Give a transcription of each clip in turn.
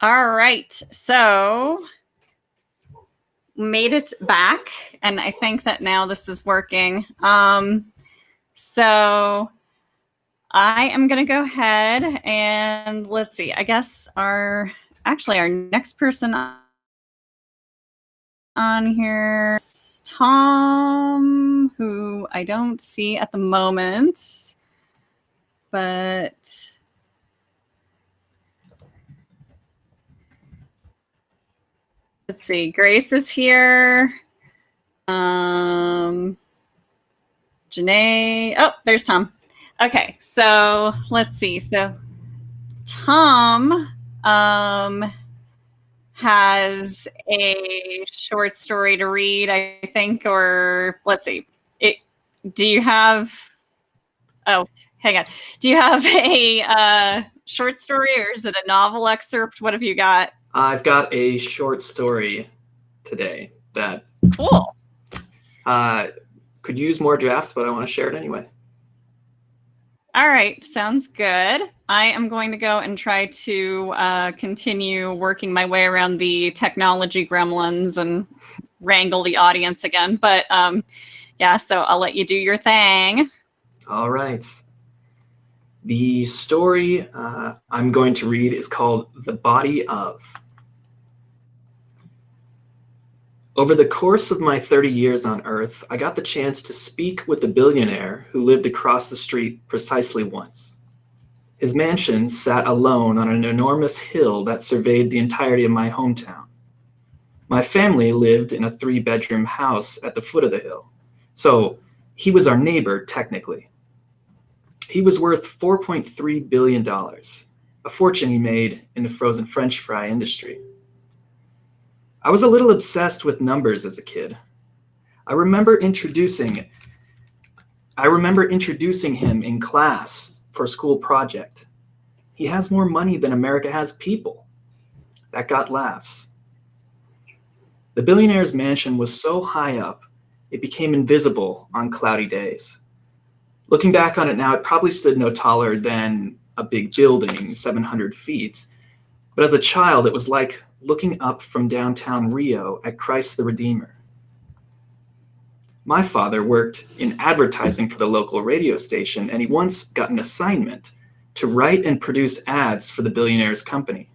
All right. So made it back, and I think that now this is working. So I am going to go ahead and let's see. I guess our next person on here is Tom, who I don't see at the moment, but let's see. Grace is here. Janae. Oh, there's Tom. Okay, so let's see. So Tom has a short story to read, I think, or let's see. Do you have? Oh, hang on. Do you have a short story, or is it a novel excerpt? What have you got? I've got a short story today that cool. Could use more drafts, but I want to share it anyway. All right, sounds good. I am going to go and try to continue working my way around the technology gremlins and wrangle the audience again. But yeah, so I'll let you do your thing. All right. The story I'm going to read is called The Body of. Over the course of my 30 years on Earth, I got the chance to speak with a billionaire who lived across the street precisely once. His mansion sat alone on an enormous hill that surveyed the entirety of my hometown. My family lived in a 3-bedroom house at the foot of the hill, so he was our neighbor technically. He was worth $4.3 billion, a fortune he made in the frozen French fry industry. I was a little obsessed with numbers as a kid. I remember introducing him in class for a school project. He has more money than America has people. That got laughs. The billionaire's mansion was so high up, it became invisible on cloudy days. Looking back on it now, it probably stood no taller than a big building, 700 feet. But as a child, it was like looking up from downtown Rio at Christ the Redeemer. My father worked in advertising for the local radio station, and he once got an assignment to write and produce ads for the billionaire's company.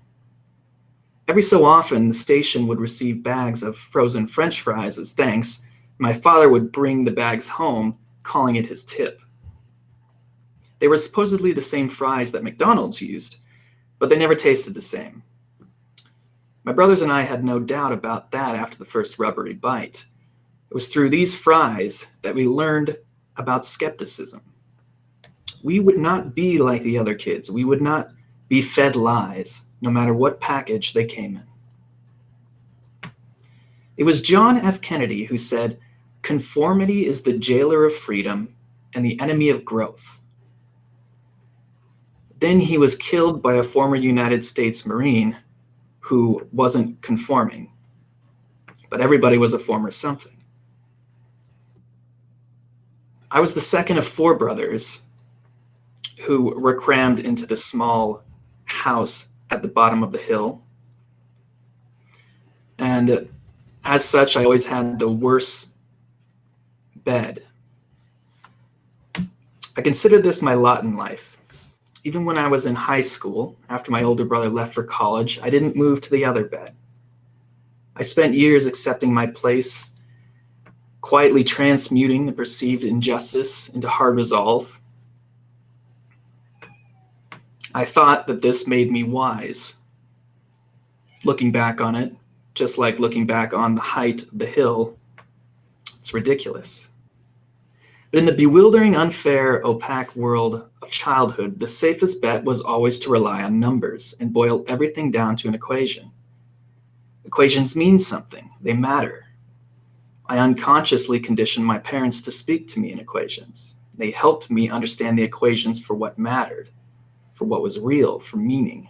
Every so often, the station would receive bags of frozen French fries as thanks. My father would bring the bags home, calling it his tip. They were supposedly the same fries that McDonald's used, but they never tasted the same. My brothers and I had no doubt about that after the first rubbery bite. It was through these fries that we learned about skepticism. We would not be like the other kids. We would not be fed lies, no matter what package they came in. It was John F. Kennedy who said, "Conformity is the jailer of freedom and the enemy of growth." Then he was killed by a former United States Marine who wasn't conforming, but everybody was a former something. I was the second of 4 brothers who were crammed into the small house at the bottom of the hill. And as such, I always had the worst bed. I consider this my lot in life. Even when I was in high school, after my older brother left for college, I didn't move to the other bed. I spent years accepting my place, quietly transmuting the perceived injustice into hard resolve. I thought that this made me wise. Looking back on it, just like looking back on the height of the hill, it's ridiculous. But in the bewildering, unfair, opaque world of childhood, the safest bet was always to rely on numbers and boil everything down to an equation. Equations mean something. They matter. I unconsciously conditioned my parents to speak to me in equations. They helped me understand the equations for what mattered, for what was real, for meaning.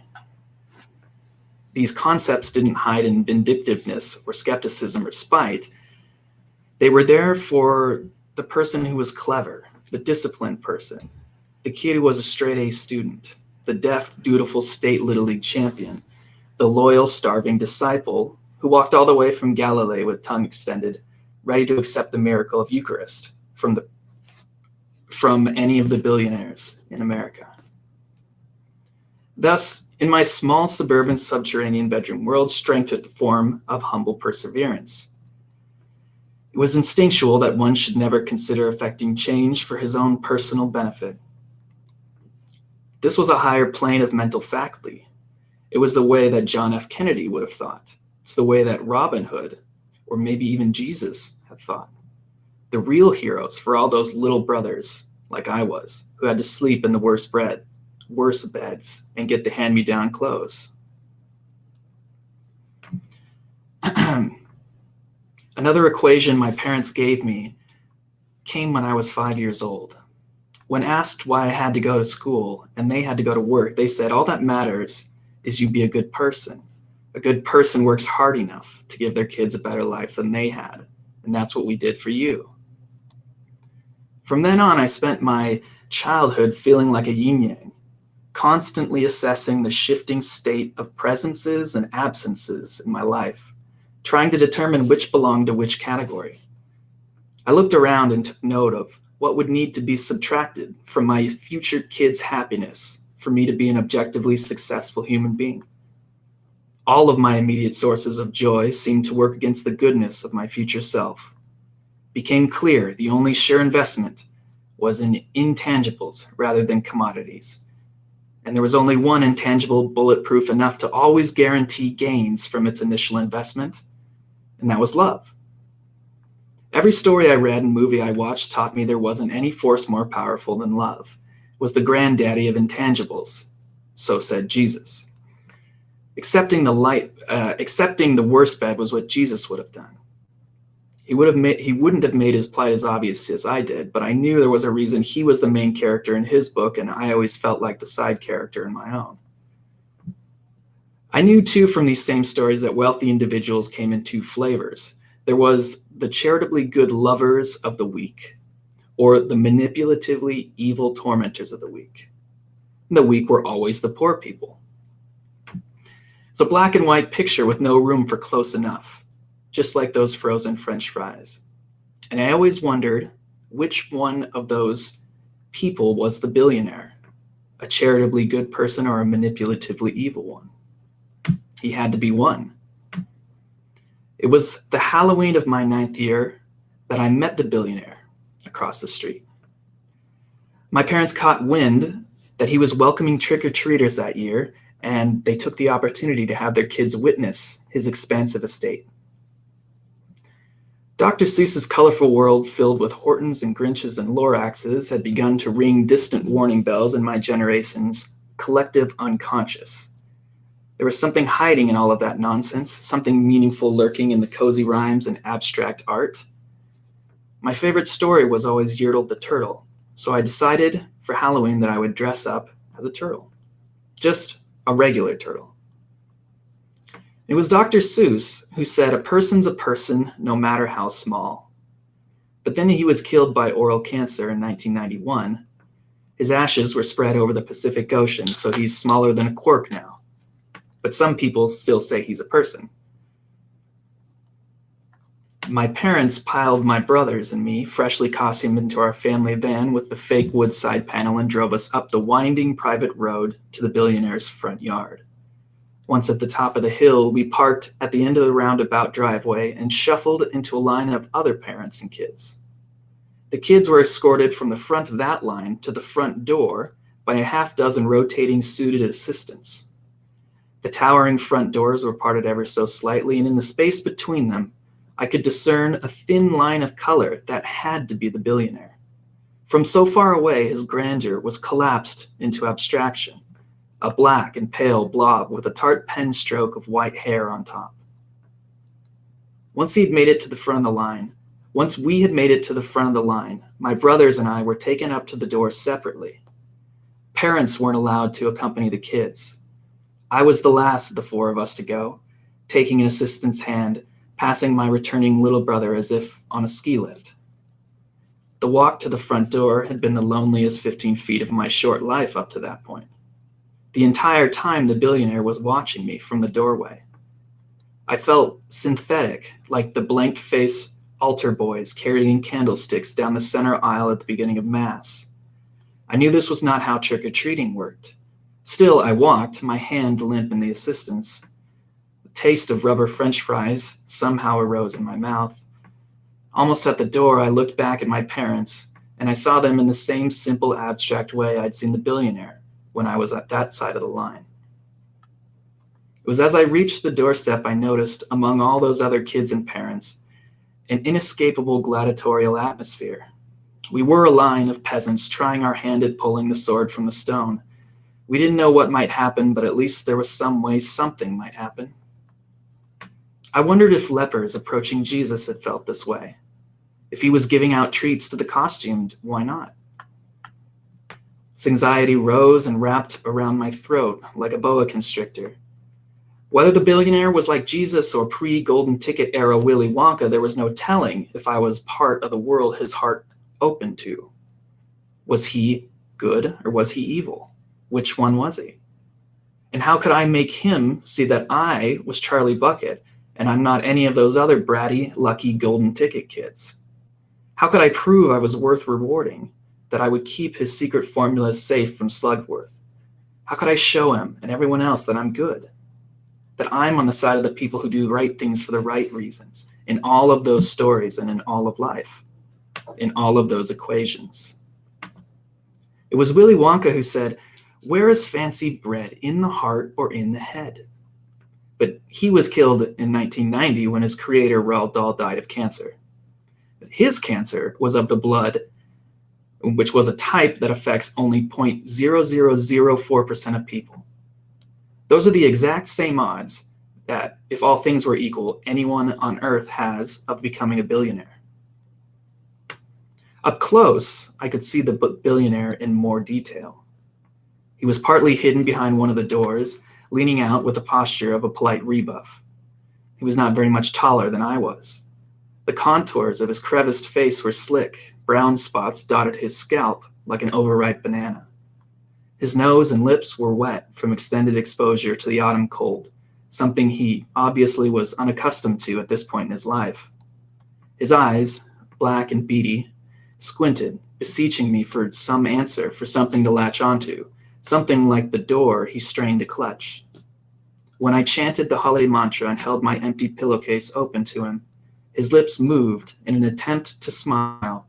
These concepts didn't hide in vindictiveness or skepticism or spite. They were there for the person who was clever, the disciplined person, the kid who was a straight A student, the deft, dutiful state Little League champion, the loyal, starving disciple who walked all the way from Galilee with tongue extended, ready to accept the miracle of Eucharist from any of the billionaires in America. Thus, in my small suburban subterranean bedroom world, strength took the form of humble perseverance. It was instinctual that one should never consider effecting change for his own personal benefit. This was a higher plane of mental faculty. It was the way that John F. Kennedy would have thought. It's the way that Robin Hood, or maybe even Jesus, had thought. The real heroes for all those little brothers, like I was, who had to sleep in the worst beds, and get the hand-me-down clothes. Another equation my parents gave me came when I was 5 years old. When asked why I had to go to school and they had to go to work, they said, all that matters is you be a good person. A good person works hard enough to give their kids a better life than they had, and that's what we did for you. From then on, I spent my childhood feeling like a yin-yang, constantly assessing the shifting state of presences and absences in my life, trying to determine which belonged to which category. I looked around and took note of what would need to be subtracted from my future kids' happiness for me to be an objectively successful human being. All of my immediate sources of joy seemed to work against the goodness of my future self. It became clear the only sure investment was in intangibles rather than commodities. And there was only one intangible bulletproof enough to always guarantee gains from its initial investment, and that was love. Every story I read and movie I watched taught me there wasn't any force more powerful than love. It was the granddaddy of intangibles, so said Jesus. Accepting the worst bed was what Jesus would have done. He wouldn't have made his plight as obvious as I did, but I knew there was a reason he was the main character in his book, and I always felt like the side character in my own. I knew, too, from these same stories that wealthy individuals came in two flavors. There was the charitably good lovers of the weak, or the manipulatively evil tormentors of the weak. And the weak were always the poor people. It's a black and white picture with no room for close enough, just like those frozen French fries. And I always wondered which one of those people was the billionaire, a charitably good person or a manipulatively evil one. He had to be one. It was the Halloween of my 9th year that I met the billionaire across the street. My parents caught wind that he was welcoming trick-or-treaters that year, and they took the opportunity to have their kids witness his expansive estate. Dr. Seuss's colorful world, filled with Hortons and Grinches and Loraxes, had begun to ring distant warning bells in my generation's collective unconscious. There was something hiding in all of that nonsense, something meaningful lurking in the cozy rhymes and abstract art. My favorite story was always Yertle the Turtle, so I decided for Halloween that I would dress up as a turtle. Just a regular turtle. It was Dr. Seuss who said, "A person's a person, no matter how small." But then he was killed by oral cancer in 1991. His ashes were spread over the Pacific Ocean, so he's smaller than a quark now. But some people still say he's a person. My parents piled my brothers and me, freshly costumed, into our family van with the fake wood side panel and drove us up the winding private road to the billionaire's front yard. Once at the top of the hill, we parked at the end of the roundabout driveway and shuffled into a line of other parents and kids. The kids were escorted from the front of that line to the front door by a half-dozen rotating suited assistants. The towering front doors were parted ever so slightly, and in the space between them, I could discern a thin line of color that had to be the billionaire. From so far away, his grandeur was collapsed into abstraction, a black and pale blob with a tart pen stroke of white hair on top. Once we had made it to the front of the line, my brothers and I were taken up to the door separately. Parents weren't allowed to accompany the kids. I was the last of the four of us to go, taking an assistant's hand, passing my returning little brother as if on a ski lift. The walk to the front door had been the loneliest 15 feet of my short life up to that point. The entire time, the billionaire was watching me from the doorway. I felt synthetic, like the blank-faced altar boys carrying candlesticks down the center aisle at the beginning of Mass. I knew this was not how trick-or-treating worked. Still, I walked, my hand limp in the assistance. The taste of rubber French fries somehow arose in my mouth. Almost at the door, I looked back at my parents, and I saw them in the same simple, abstract way I'd seen the billionaire when I was at that side of the line. It was as I reached the doorstep I noticed, among all those other kids and parents, an inescapable gladiatorial atmosphere. We were a line of peasants trying our hand at pulling the sword from the stone. We didn't know what might happen, but at least there was some way something might happen. I wondered if lepers approaching Jesus had felt this way. If he was giving out treats to the costumed, why not? This anxiety rose and wrapped around my throat like a boa constrictor. Whether the billionaire was like Jesus or pre-Golden Ticket era Willy Wonka, there was no telling if I was part of the world his heart opened to. Was he good or was he evil? Which one was he? And how could I make him see that I was Charlie Bucket and I'm not any of those other bratty, lucky Golden Ticket kids? How could I prove I was worth rewarding, that I would keep his secret formulas safe from Slugworth? How could I show him and everyone else that I'm good? That I'm on the side of the people who do right things for the right reasons, in all of those stories and in all of life, in all of those equations. It was Willy Wonka who said, "Where is fancy bread, in the heart or in the head?" But he was killed in 1990 when his creator, Roald Dahl, died of cancer. His cancer was of the blood, which was a type that affects only 0.0004% of people. Those are the exact same odds that, if all things were equal, anyone on Earth has of becoming a billionaire. Up close, I could see the billionaire in more detail. He was partly hidden behind one of the doors, leaning out with the posture of a polite rebuff. He was not very much taller than I was. The contours of his creviced face were slick. Brown spots dotted his scalp like an overripe banana. His nose and lips were wet from extended exposure to the autumn cold, something he obviously was unaccustomed to at this point in his life. His eyes, black and beady, squinted, beseeching me for some answer, for something to latch onto, something like the door he strained to clutch. When I chanted the holiday mantra and held my empty pillowcase open to him, his lips moved in an attempt to smile,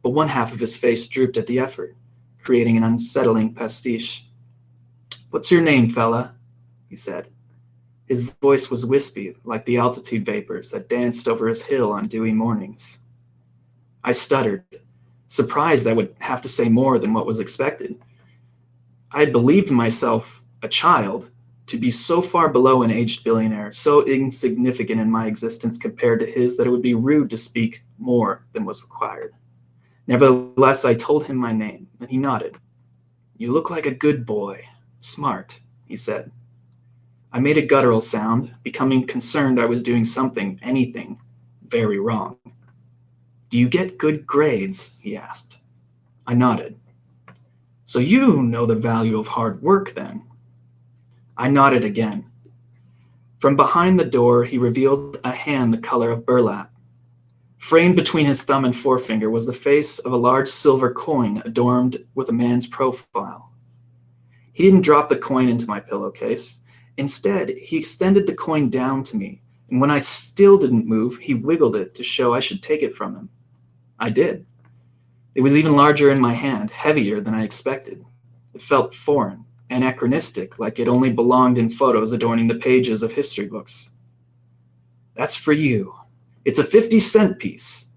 but one half of his face drooped at the effort, creating an unsettling pastiche. "What's your name, fella?" he said. His voice was wispy, like the altitude vapors that danced over his hill on dewy mornings. I stuttered, surprised I would have to say more than what was expected. I had believed myself a child, to be so far below an aged billionaire, so insignificant in my existence compared to his that it would be rude to speak more than was required. Nevertheless, I told him my name, and he nodded. "You look like a good boy. Smart," he said. I made a guttural sound, becoming concerned I was doing something, anything, very wrong. "Do you get good grades?" he asked. I nodded. "So you know the value of hard work, then?" I nodded again. From behind the door, he revealed a hand the color of burlap. Framed between his thumb and forefinger was the face of a large silver coin adorned with a man's profile. He didn't drop the coin into my pillowcase. Instead, he extended the coin down to me, and when I still didn't move, he wiggled it to show I should take it from him. I did. It was even larger in my hand, heavier than I expected. It felt foreign, anachronistic, like it only belonged in photos adorning the pages of history books. "That's for you. It's a 50-cent piece.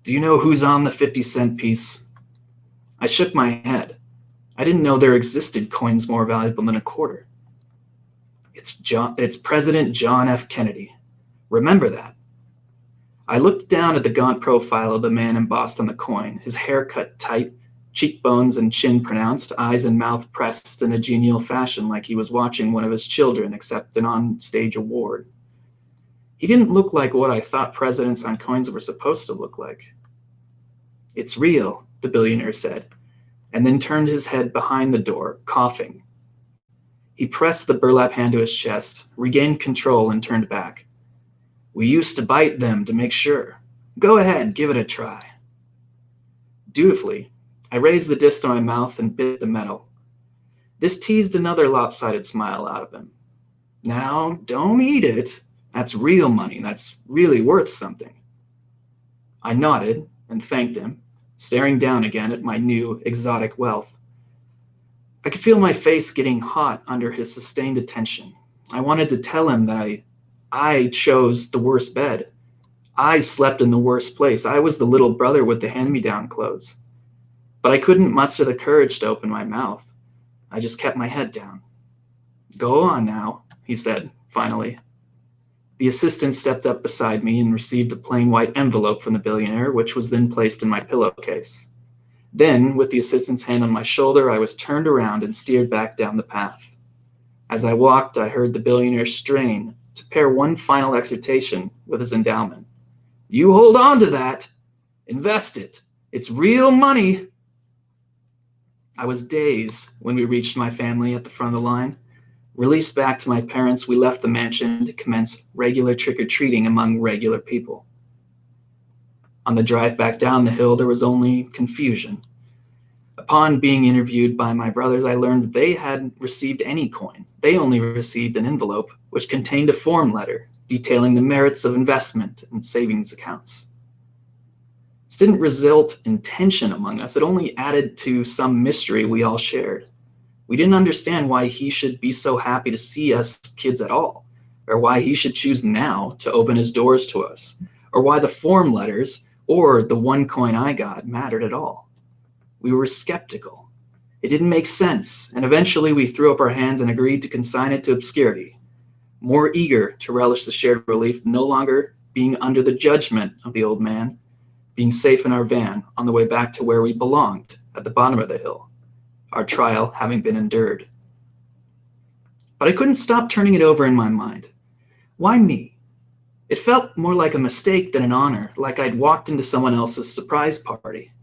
Do you know who's on the 50-cent piece?" I shook my head. I didn't know there existed coins more valuable than a quarter. It's President John F. Kennedy. Remember that." I looked down at the gaunt profile of the man embossed on the coin, his hair cut tight, cheekbones and chin pronounced, eyes and mouth pressed in a genial fashion like he was watching one of his children accept an on-stage award. He didn't look like what I thought presidents on coins were supposed to look like. "It's real," the billionaire said, and then turned his head behind the door, coughing. He pressed the burlap hand to his chest, regained control, and turned back. We used to bite them to make sure. Go ahead, give it a try. Dutifully, I raised the disc to my mouth and bit the metal. This teased another lopsided smile out of him. Now, don't eat it. That's real money. That's really worth something. I nodded and thanked him, staring down again at my new exotic wealth. I could feel my face getting hot under his sustained attention. I wanted to tell him that I chose the worst bed. I slept in the worst place. I was the little brother with the hand-me-down clothes. But I couldn't muster the courage to open my mouth. I just kept my head down. Go on now, he said, finally. The assistant stepped up beside me and received a plain white envelope from the billionaire, which was then placed in my pillowcase. Then, with the assistant's hand on my shoulder, I was turned around and steered back down the path. As I walked, I heard the billionaire strain to pair one final exhortation with his endowment. You hold on to that. Invest it. It's real money. I was dazed when we reached my family at the front of the line. Released back to my parents, we left the mansion to commence regular trick-or-treating among regular people. On the drive back down the hill, there was only confusion. Upon being interviewed by my brothers, I learned that they hadn't received any coin. They only received an envelope which contained a form letter detailing the merits of investment and savings accounts. This didn't result in tension among us. It only added to some mystery we all shared. We didn't understand why he should be so happy to see us kids at all, or why he should choose now to open his doors to us, or why the form letters or the one coin I got mattered at all. We were skeptical. It didn't make sense, and eventually we threw up our hands and agreed to consign it to obscurity, more eager to relish the shared relief, no longer being under the judgment of the old man, being safe in our van on the way back to where we belonged, at the bottom of the hill, our trial having been endured. But I couldn't stop turning it over in my mind. Why me? It felt more like a mistake than an honor, like I'd walked into someone else's surprise party.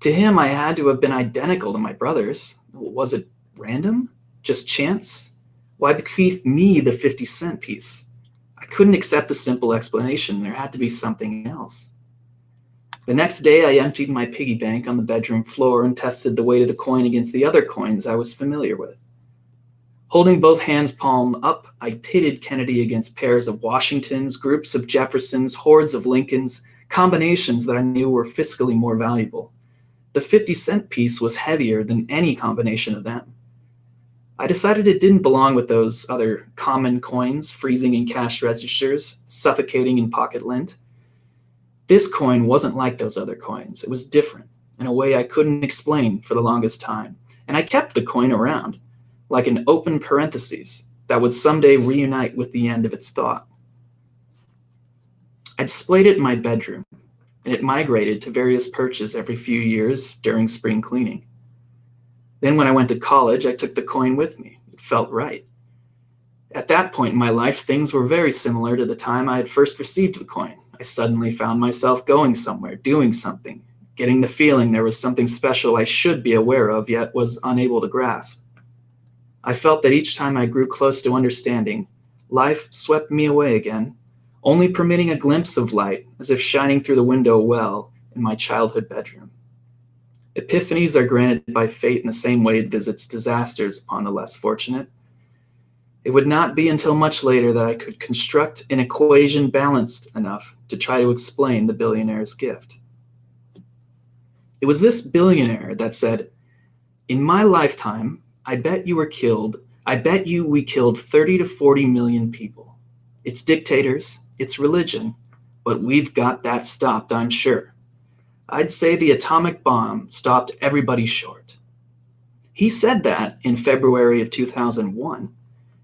To him, I had to have been identical to my brothers. Was it random? Just chance? Why bequeath me the 50-cent piece? I couldn't accept the simple explanation. There had to be something else. The next day, I emptied my piggy bank on the bedroom floor and tested the weight of the coin against the other coins I was familiar with. Holding both hands palm up, I pitted Kennedy against pairs of Washingtons, groups of Jeffersons, hordes of Lincolns, combinations that I knew were fiscally more valuable. The 50-cent piece was heavier than any combination of them. I decided it didn't belong with those other common coins, freezing in cash registers, suffocating in pocket lint. This coin wasn't like those other coins. It was different, in a way I couldn't explain for the longest time. And I kept the coin around, like an open parenthesis that would someday reunite with the end of its thought. I displayed it in my bedroom, and it migrated to various perches every few years during spring cleaning. Then when I went to college, I took the coin with me. It felt right. At that point in my life, things were very similar to the time I had first received the coin. I suddenly found myself going somewhere, doing something, getting the feeling there was something special I should be aware of, yet was unable to grasp. I felt that each time I grew close to understanding, life swept me away again, only permitting a glimpse of light, as if shining through the window well in my childhood bedroom. Epiphanies are granted by fate in the same way it visits disasters upon the less fortunate. It would not be until much later that I could construct an equation balanced enough to try to explain the billionaire's gift. It was this billionaire that said, "In my lifetime, I bet you we killed 30 to 40 million people. It's dictators, it's religion, but we've got that stopped, I'm sure. I'd say the atomic bomb stopped everybody short." He said that in February of 2001,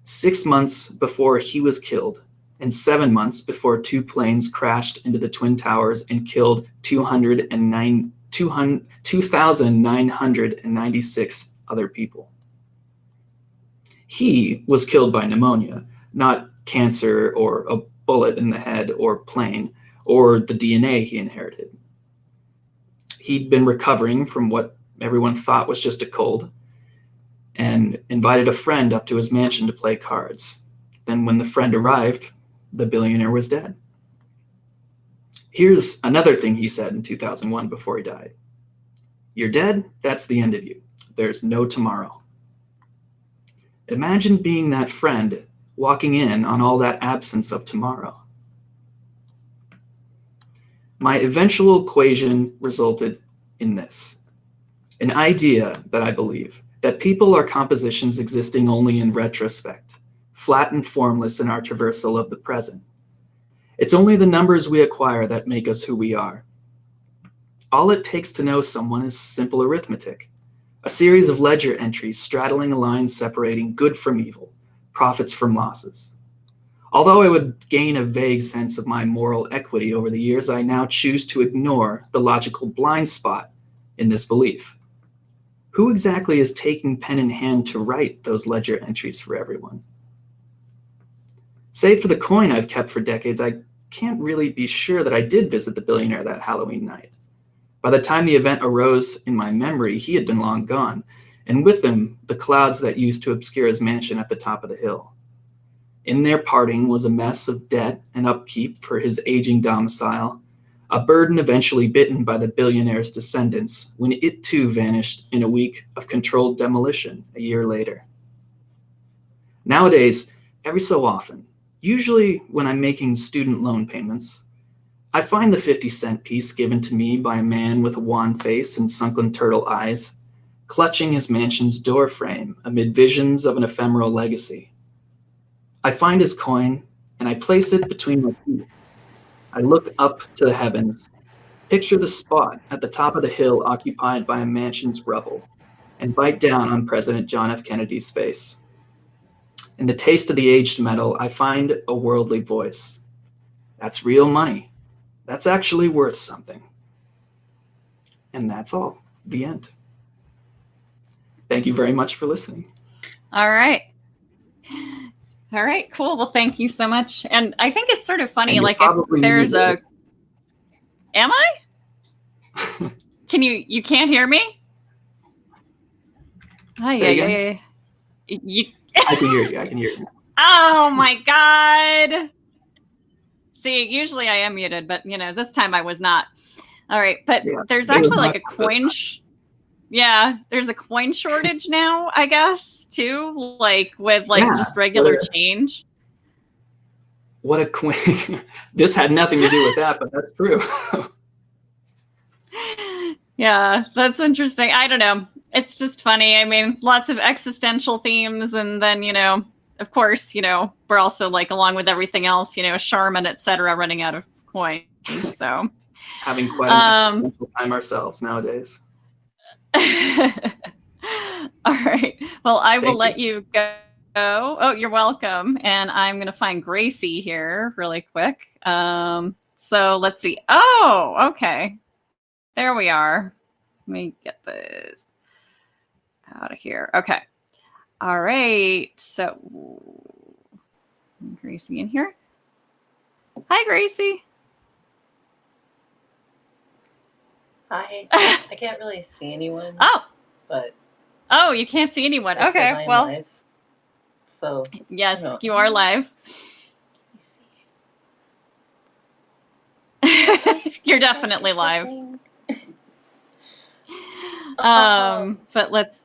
6 months before he was killed, and 7 months before two planes crashed into the Twin Towers and killed 2,996 other people. He was killed by pneumonia, not cancer or a bullet in the head or plane or the DNA he inherited. He'd been recovering from what everyone thought was just a cold. and invited a friend up to his mansion to play cards. Then when the friend arrived, the billionaire was dead. Here's another thing he said in 2001 before he died. You're dead, that's the end of you. There's no tomorrow. Imagine being that friend walking in on all that absence of tomorrow. My eventual equation resulted in this. An idea that I believe, that people are compositions existing only in retrospect, flat and formless in our traversal of the present. It's only the numbers we acquire that make us who we are. All it takes to know someone is simple arithmetic, a series of ledger entries straddling a line separating good from evil, profits from losses. Although I would gain a vague sense of my moral equity over the years, I now choose to ignore the logical blind spot in this belief. Who exactly is taking pen in hand to write those ledger entries for everyone? Save for the coin I've kept for decades, I can't really be sure that I did visit the billionaire that Halloween night. By the time the event arose in my memory, he had been long gone, and with him, the clouds that used to obscure his mansion at the top of the hill. In their parting was a mess of debt and upkeep for his aging domicile, a burden eventually bitten by the billionaire's descendants when it too vanished in a week of controlled demolition a year later. Nowadays, every so often, usually when I'm making student loan payments, I find the 50-cent piece given to me by a man with a wan face and sunken turtle eyes, clutching his mansion's door frame amid visions of an ephemeral legacy. I find his coin, and I place it between my feet. I look up to the heavens, picture the spot at the top of the hill occupied by a mansion's rubble, and bite down on President John F. Kennedy's face. In the taste of the aged metal, I find a worldly voice. That's real money. That's actually worth something. And that's all. The end. Thank you very much for listening. All right. All right, cool. Well, thank you so much. And I think it's sort of funny, like if there's a... Am I? Can you can't hear me? Say again? You... I can hear you. I can hear you. Oh my God. See, usually I am muted, but this time I was not. All right. But yeah, there's actually like a coin. Yeah, there's a coin shortage now, I guess, too, like with just regular change. What a coin. This had nothing to do with that, but that's true. Yeah, that's interesting. I don't know. It's just funny. I mean, lots of existential themes. And then, of course, we're also like, along with everything else, Charmin, et cetera, running out of coins. So having quite an existential time ourselves nowadays. All right. Well, I will let you go. Oh, you're welcome. And I'm going to find Gracie here really quick. So let's see. Oh, okay. There we are. Let me get this out of here. Okay. All right. So Gracie in here. Hi, Gracie. Hi. I can't really see anyone. But you can't see anyone. Okay. Well, live. So yes, you are live. You're definitely live. But let's.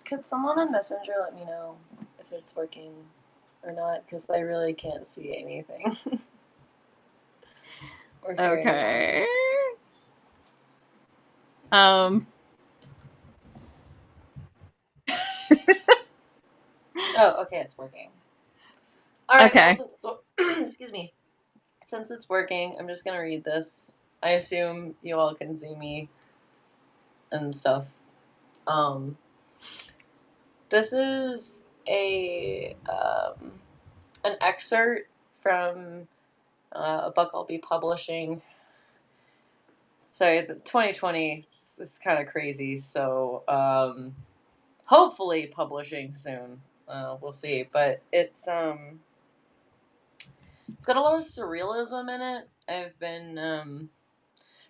Could someone on Messenger let me know if it's working or not? Because I really can't see anything. Okay. Oh, okay, it's working. All right. Okay. Well, excuse me. Since it's working, I'm just gonna read this. I assume you all can see me and stuff. This is an excerpt from a book I'll be publishing. Sorry, the 2020 is kind of crazy, so hopefully publishing soon. We'll see, but it's got a lot of surrealism in it. I've been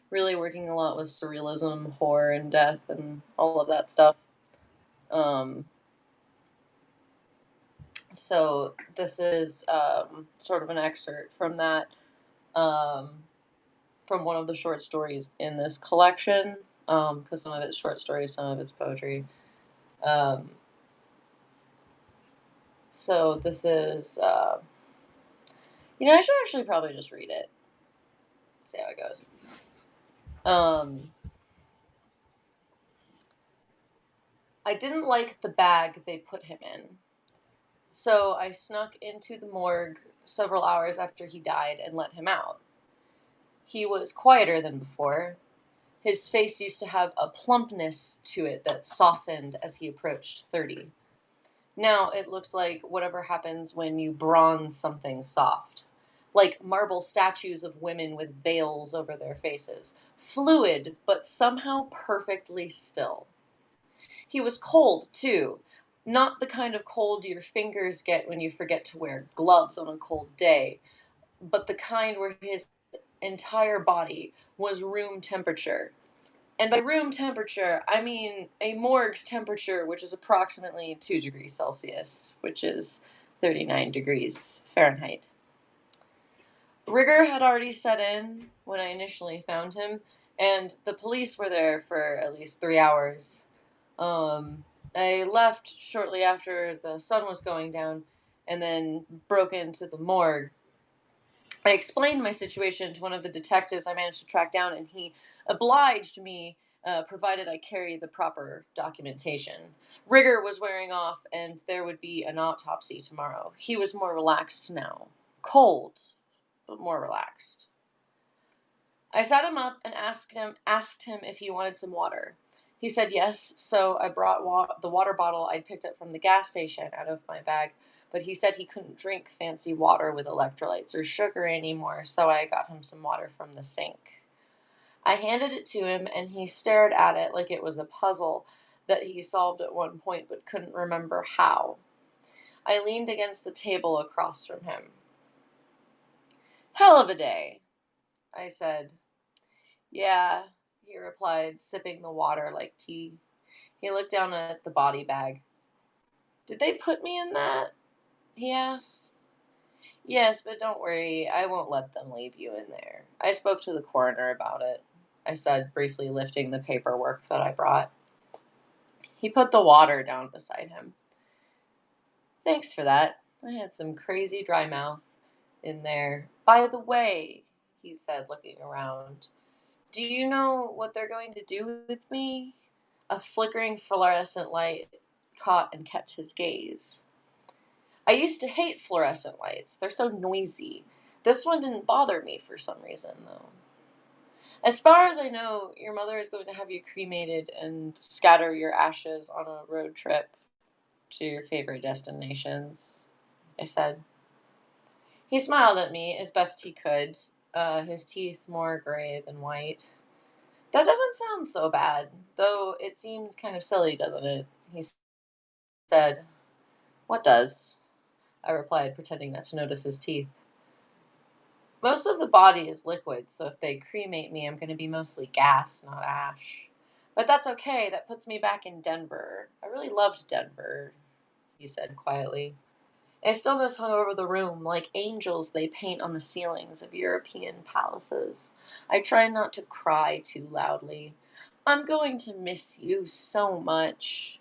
really working a lot with surrealism, horror, and death, and all of that stuff. So this is sort of an excerpt from that, um, from one of the short stories in this collection, because some of it's short stories, some of it's poetry. Um, so this is, I should actually probably just read it, see how it goes. I didn't like the bag they put him in, so I snuck into the morgue several hours after he died and let him out. He was quieter than before. His face used to have a plumpness to it that softened as he approached 30. Now it looked like whatever happens when you bronze something soft. Like marble statues of women with veils over their faces. Fluid, but somehow perfectly still. He was cold, too. Not the kind of cold your fingers get when you forget to wear gloves on a cold day, but the kind where his entire body was room temperature. And by room temperature, I mean a morgue's temperature, which is approximately 2 degrees Celsius, which is 39 degrees Fahrenheit. Rigor had already set in when I initially found him, and the police were there for at least 3 hours. I left shortly after the sun was going down and then broke into the morgue. I explained my situation to one of the detectives I managed to track down, and he obliged me, provided I carry the proper documentation. Rigor was wearing off, and there would be an autopsy tomorrow. He was more relaxed now. Cold, but more relaxed. I sat him up and asked him if he wanted some water. He said yes, so I brought the water bottle I'd picked up from the gas station out of my bag, but he said he couldn't drink fancy water with electrolytes or sugar anymore, so I got him some water from the sink. I handed it to him, and he stared at it like it was a puzzle that he solved at one point but couldn't remember how. I leaned against the table across from him. "Hell of a day," I said. "Yeah," he replied, sipping the water like tea. He looked down at the body bag. "Did they put me in that?" he asked. "Yes, but don't worry, I won't let them leave you in there. I spoke to the coroner about it," I said, briefly lifting the paperwork that I brought. He put the water down beside him. "Thanks for that. I had some crazy dry mouth in there. By the way," he said, looking around, "do you know what they're going to do with me?" A flickering fluorescent light caught and kept his gaze. "I used to hate fluorescent lights. They're so noisy. This one didn't bother me for some reason, though. As far as I know, your mother is going to have you cremated and scatter your ashes on a road trip to your favorite destinations," I said. He smiled at me as best he could, his teeth more gray than white. "That doesn't sound so bad, though it seems kind of silly, doesn't it?" he said. "What does?" I replied, pretending not to notice his teeth. "Most of the body is liquid, so if they cremate me, I'm going to be mostly gas, not ash. But that's okay, that puts me back in Denver. I really loved Denver," he said quietly. A stillness hung over the room, like angels they paint on the ceilings of European palaces. I tried not to cry too loudly. "I'm going to miss you so much.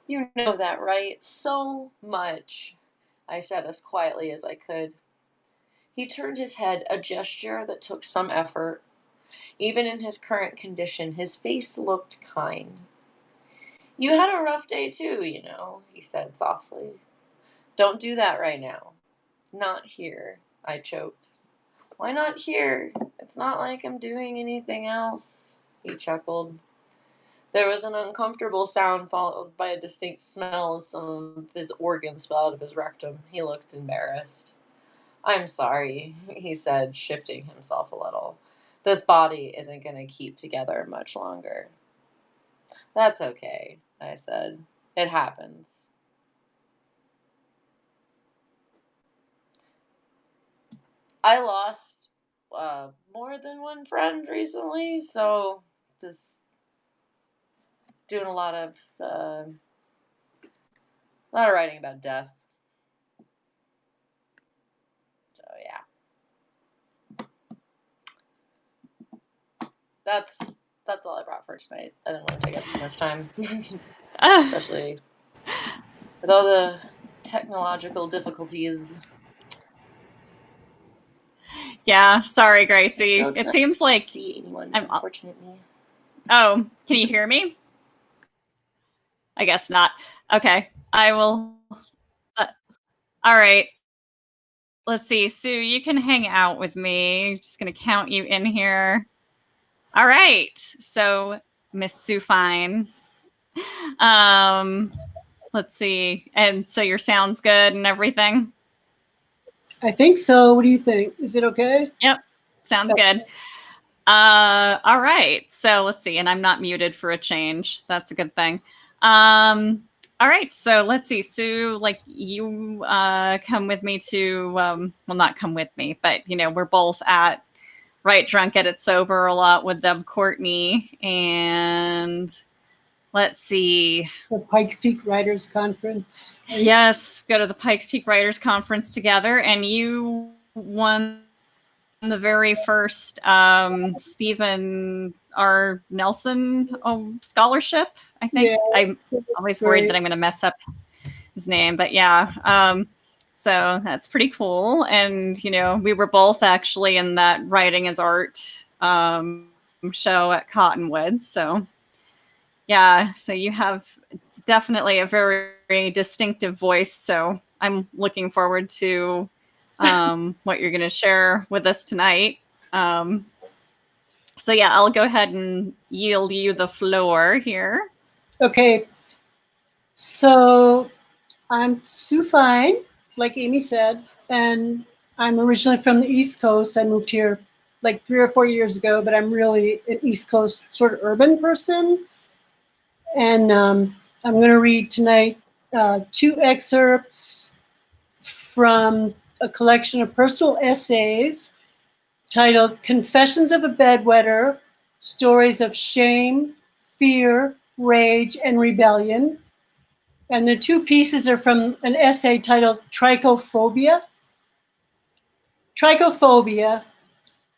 You know that, right? So much," I said as quietly as I could. He turned his head, a gesture that took some effort. Even in his current condition, his face looked kind. "You had a rough day too, he said softly. "Don't do that right now." "Not here," I choked. "Why not here? It's not like I'm doing anything else," he chuckled. There was an uncomfortable sound followed by a distinct smell as some of his organs fell out of his rectum. He looked embarrassed. "I'm sorry," he said, shifting himself a little. "This body isn't going to keep together much longer." "That's okay," I said. "It happens." I lost more than one friend recently, so just doing a lot of writing about death. that's all I brought for tonight. I didn't want to take up too much time, Ah, especially with all the technological difficulties. yeah, sorry, I Gracie. still It can't seems like see anyone, I'm. unfortunately. Oh, can you hear me? I guess not. Okay, I will. Uh, all right. Let's see. Sue, you can hang out with me. Just going to count you in here. All right. So, Miss Sue Fine. Um, let's see. And so your sound's good and everything? I think so. What do you think? Is it okay? Yep. Sounds good. All right. So let's see. And I'm not muted for a change. That's a good thing. All right. So let's see. Sue, like you come with me to, well, not come with me, but, we're both at Right Drunk, Edit Sober a lot with Deb Courtney. And let's see. The Pikes Peak Writers Conference. Yes, go to the Pikes Peak Writers Conference together. And you won the very first Stephen R. Nelson scholarship, I think. Yeah, I'm always worried that I'm going to mess up his name, but yeah. So that's pretty cool. And, we were both actually in that Writing as Art show at Cottonwood. So, yeah, so you have definitely a very distinctive voice. So I'm looking forward to what you're going to share with us tonight. So yeah, I'll go ahead and yield you the floor here. Okay. So I'm Sue Fine, like Amy said, and I'm originally from the East Coast. I moved here like 3 or 4 years ago, but I'm really an East Coast sort of urban person. And I'm going to read tonight 2 excerpts from a collection of personal essays titled Confessions of a Bedwetter, Stories of Shame, Fear, Rage, and Rebellion. And the 2 pieces are from an essay titled Trichophobia. Trichophobia.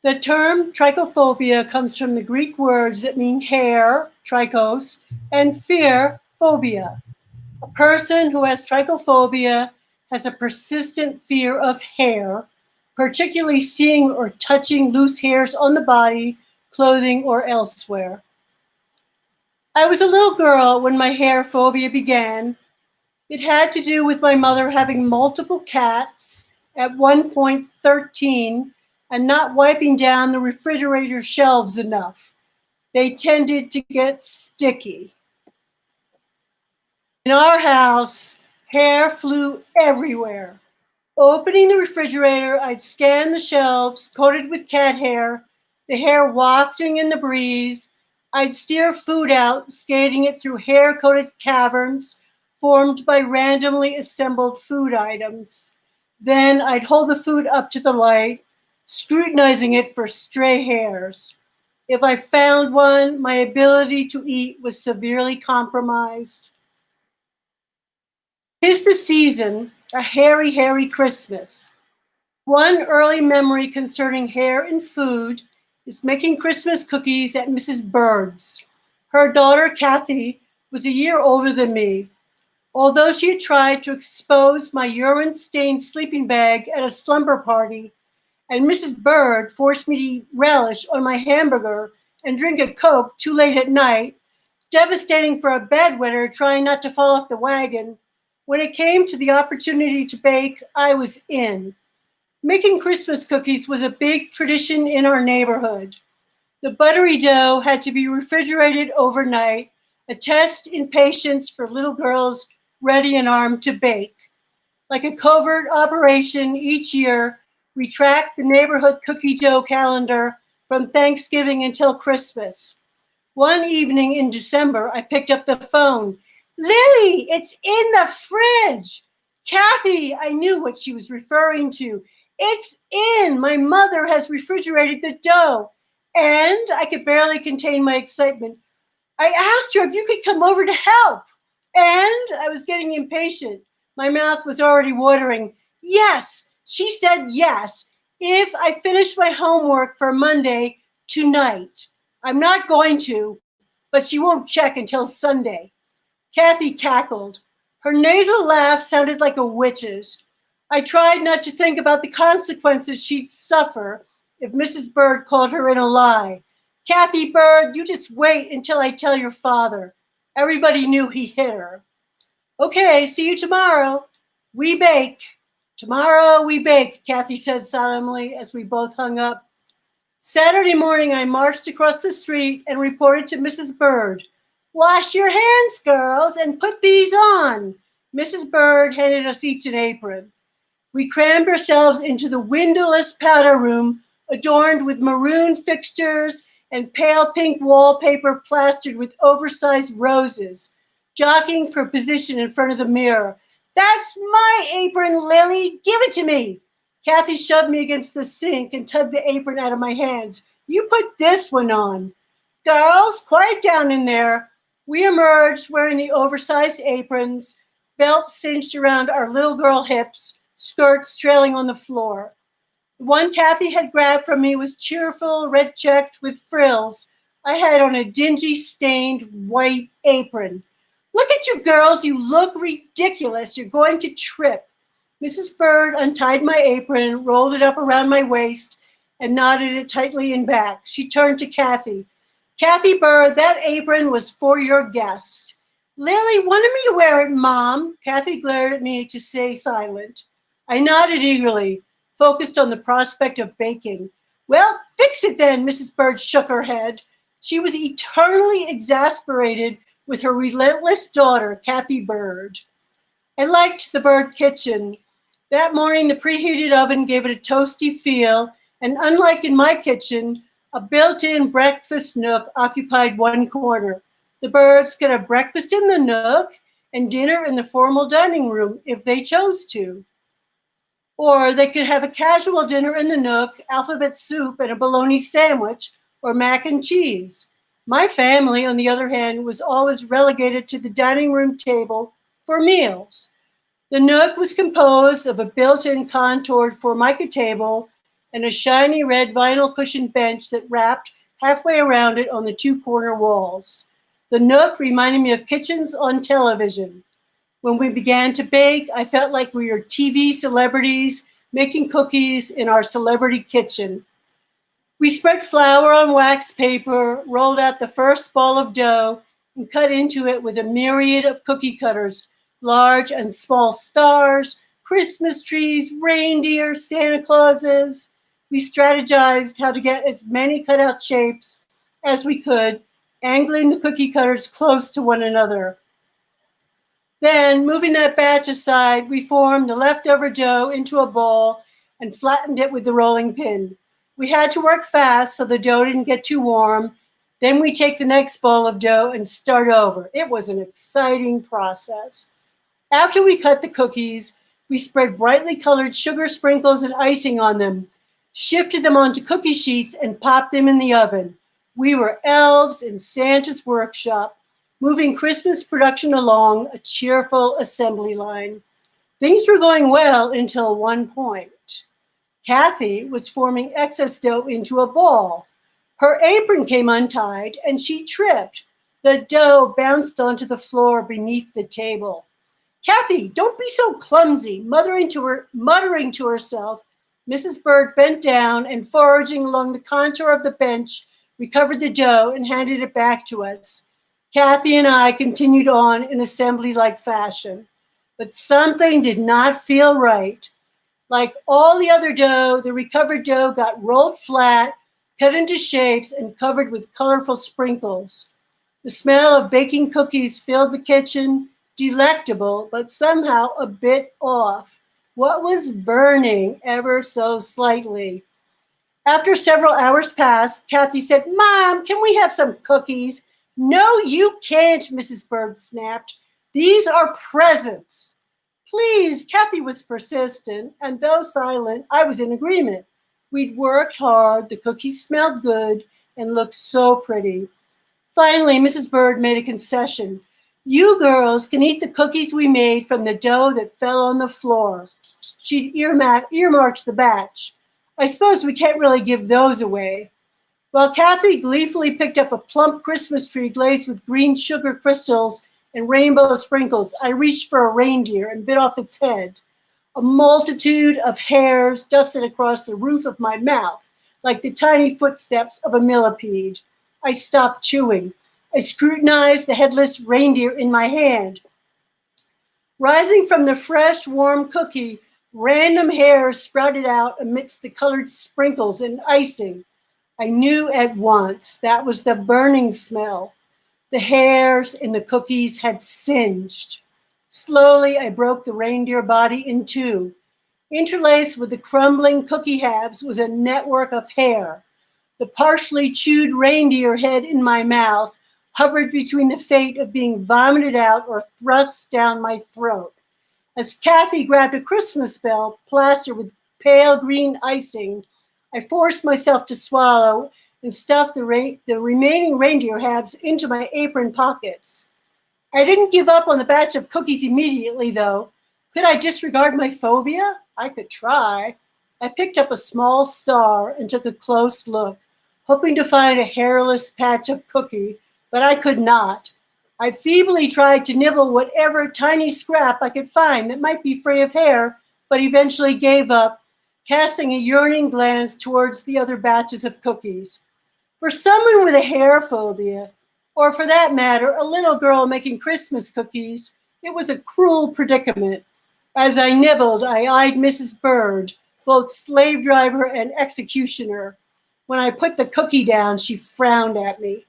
The term trichophobia comes from the Greek words that mean hair, trichos, and fear, phobia. A person who has trichophobia has a persistent fear of hair, particularly seeing or touching loose hairs on the body, clothing, or elsewhere. I was a little girl when my hair phobia began. It had to do with my mother having multiple cats, at one point 13, and not wiping down the refrigerator shelves enough. They tended to get sticky. In our house, hair flew everywhere. Opening the refrigerator, I'd scan the shelves coated with cat hair, the hair wafting in the breeze. I'd steer food out, skating it through hair-coated caverns formed by randomly assembled food items. Then I'd hold the food up to the light, scrutinizing it for stray hairs. If I found one, my ability to eat was severely compromised. 'Tis the season, a hairy, hairy Christmas. One early memory concerning hair and food is making Christmas cookies at Mrs. Bird's. Her daughter, Kathy, was a year older than me. Although she tried to expose my urine-stained sleeping bag at a slumber party, and Mrs. Bird forced me to eat relish on my hamburger and drink a Coke too late at night, devastating for a bedwetter trying not to fall off the wagon, when it came to the opportunity to bake, I was in. Making Christmas cookies was a big tradition in our neighborhood. The buttery dough had to be refrigerated overnight, a test in patience for little girls ready and armed to bake. Like a covert operation each year, we tracked the neighborhood cookie dough calendar from Thanksgiving until Christmas. One evening in December, I picked up the phone. Lily, it's in the fridge. Kathy, I knew what she was referring to. It's in. My mother has refrigerated the dough. And I could barely contain my excitement. I asked her if you could come over to help. And I was getting impatient. My mouth was already watering. Yes, she said yes, if I finished my homework for Monday tonight. I'm not going to, but she won't check until Sunday. Kathy cackled. Her nasal laugh sounded like a witch's. I tried not to think about the consequences she'd suffer if Mrs. Bird called her in a lie. Kathy Bird, you just wait until I tell your father. Everybody knew he hit her. Okay, see you tomorrow. We bake. Tomorrow we bake, Kathy said solemnly as we both hung up. Saturday morning, I marched across the street and reported to Mrs. Bird. Wash your hands, girls, and put these on. Mrs. Bird handed us each an apron. We crammed ourselves into the windowless powder room, adorned with maroon fixtures and pale pink wallpaper plastered with oversized roses, jockeying for position in front of the mirror. That's my apron, Lily. Give it to me. Kathy shoved me against the sink and tugged the apron out of my hands. You put this one on. Girls, quiet down in there. We emerged wearing the oversized aprons, belts cinched around our little girl hips, skirts trailing on the floor. The one Kathy had grabbed from me was cheerful, red-checked with frills. I had on a dingy, stained white apron. Look at you girls, you look ridiculous. You're going to trip. Mrs. Bird untied my apron, rolled it up around my waist, and knotted it tightly in back. She turned to Kathy. Kathy Bird, that apron was for your guest. Lily wanted me to wear it, Mom. Kathy glared at me to stay silent. I nodded eagerly, focused on the prospect of baking. Well, fix it then, Mrs. Bird shook her head. She was eternally exasperated with her relentless daughter, Kathy Bird. I liked the Bird kitchen. That morning, the preheated oven gave it a toasty feel, and unlike in my kitchen, a built-in breakfast nook occupied one corner. The Birds could have breakfast in the nook and dinner in the formal dining room if they chose to. Or they could have a casual dinner in the nook, alphabet soup and a bologna sandwich, or mac and cheese. My family, on the other hand, was always relegated to the dining room table for meals. The nook was composed of a built-in contoured formica table and a shiny red vinyl cushioned bench that wrapped halfway around it on the two corner walls. The nook reminded me of kitchens on television. When we began to bake, I felt like we were TV celebrities making cookies in our celebrity kitchen. We spread flour on wax paper, rolled out the first ball of dough, and cut into it with a myriad of cookie cutters, large and small stars, Christmas trees, reindeer, Santa Clauses. We strategized how to get as many cutout shapes as we could, angling the cookie cutters close to one another. Then, moving that batch aside, we formed the leftover dough into a ball and flattened it with the rolling pin. We had to work fast so the dough didn't get too warm. Then we take the next ball of dough and start over. It was an exciting process. After we cut the cookies, we spread brightly colored sugar sprinkles and icing on them, shifted them onto cookie sheets, and popped them in the oven. We were elves in Santa's workshop, moving Christmas production along a cheerful assembly line. Things were going well until one point. Kathy was forming excess dough into a ball. Her apron came untied and she tripped. The dough bounced onto the floor beneath the table. Kathy, don't be so clumsy, muttering to herself. Mrs. Bird bent down and, foraging along the contour of the bench, recovered the dough and handed it back to us. Kathy and I continued on in assembly-like fashion, but something did not feel right. Like all the other dough, the recovered dough got rolled flat, cut into shapes, and covered with colorful sprinkles. The smell of baking cookies filled the kitchen, delectable, but somehow a bit off. What was burning ever so slightly? After several hours passed, Kathy said, Mom, can we have some cookies? No, you can't, Mrs. Bird snapped. These are presents. Please, Kathy was persistent, and though silent, I was in agreement. We'd worked hard, the cookies smelled good, and looked so pretty. Finally, Mrs. Bird made a concession. You girls can eat the cookies we made from the dough that fell on the floor. She'd earmarked the batch. I suppose we can't really give those away. While Kathy gleefully picked up a plump Christmas tree glazed with green sugar crystals and rainbow sprinkles, I reached for a reindeer and bit off its head. A multitude of hairs dusted across the roof of my mouth, like the tiny footsteps of a millipede. I stopped chewing. I scrutinized the headless reindeer in my hand. Rising from the fresh, warm cookie, random hairs sprouted out amidst the colored sprinkles and icing. I knew at once that was the burning smell. The hairs in the cookies had singed. Slowly, I broke the reindeer body in two. Interlaced with the crumbling cookie halves was a network of hair. The partially chewed reindeer head in my mouth hovered between the fate of being vomited out or thrust down my throat. As Kathy grabbed a Christmas bell plastered with pale green icing, I forced myself to swallow and stuffed the remaining reindeer halves into my apron pockets. I didn't give up on the batch of cookies immediately, though. Could I disregard my phobia? I could try. I picked up a small star and took a close look, hoping to find a hairless patch of cookie, but I could not. I feebly tried to nibble whatever tiny scrap I could find that might be free of hair, but eventually gave up, casting a yearning glance towards the other batches of cookies. For someone with a hair phobia, or for that matter, a little girl making Christmas cookies, it was a cruel predicament. As I nibbled, I eyed Mrs. Bird, both slave driver and executioner. When I put the cookie down, she frowned at me.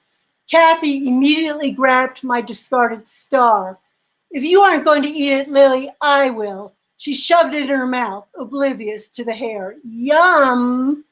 Kathy immediately grabbed my discarded star. If you aren't going to eat it, Lily, I will. She shoved it in her mouth, oblivious to the hair. Yum!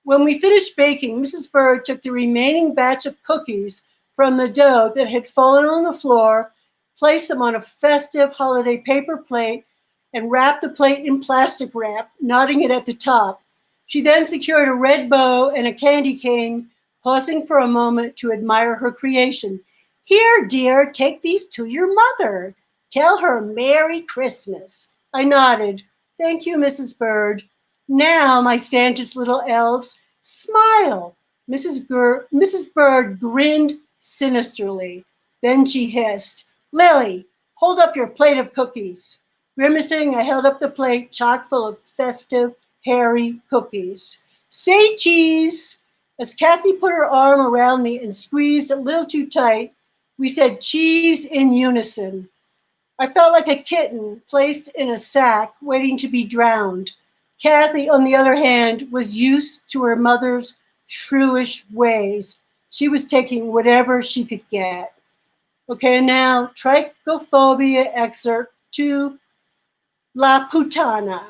When we finished baking, Mrs. Bird took the remaining batch of cookies from the dough that had fallen on the floor, placed them on a festive holiday paper plate, and wrapped the plate in plastic wrap, knotting it at the top. She then secured a red bow and a candy cane, pausing for a moment to admire her creation. Here, dear, take these to your mother. Tell her Merry Christmas. I nodded. Thank you, Mrs. Bird. Now, my Santa's little elves, smile. Mrs. Bird grinned sinisterly. Then she hissed, Lily, hold up your plate of cookies. Grimacing, I held up the plate chock full of festive, hairy cookies. Say cheese. As Kathy put her arm around me and squeezed a little too tight, we said cheese in unison. I felt like a kitten placed in a sack waiting to be drowned. Kathy, on the other hand, was used to her mother's shrewish ways. She was taking whatever she could get. Okay, now trichophobia excerpt 2, La Putana.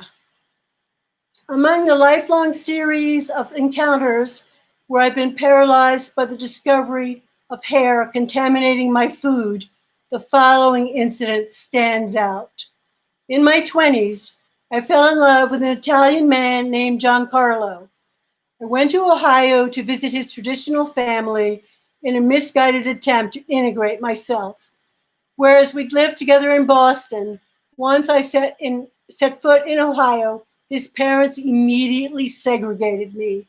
Among the lifelong series of encounters where I've been paralyzed by the discovery of hair contaminating my food, the following incident stands out. In my 20s, I fell in love with an Italian man named Giancarlo. I went to Ohio to visit his traditional family in a misguided attempt to integrate myself. Whereas we'd lived together in Boston, once I set foot in Ohio, his parents immediately segregated me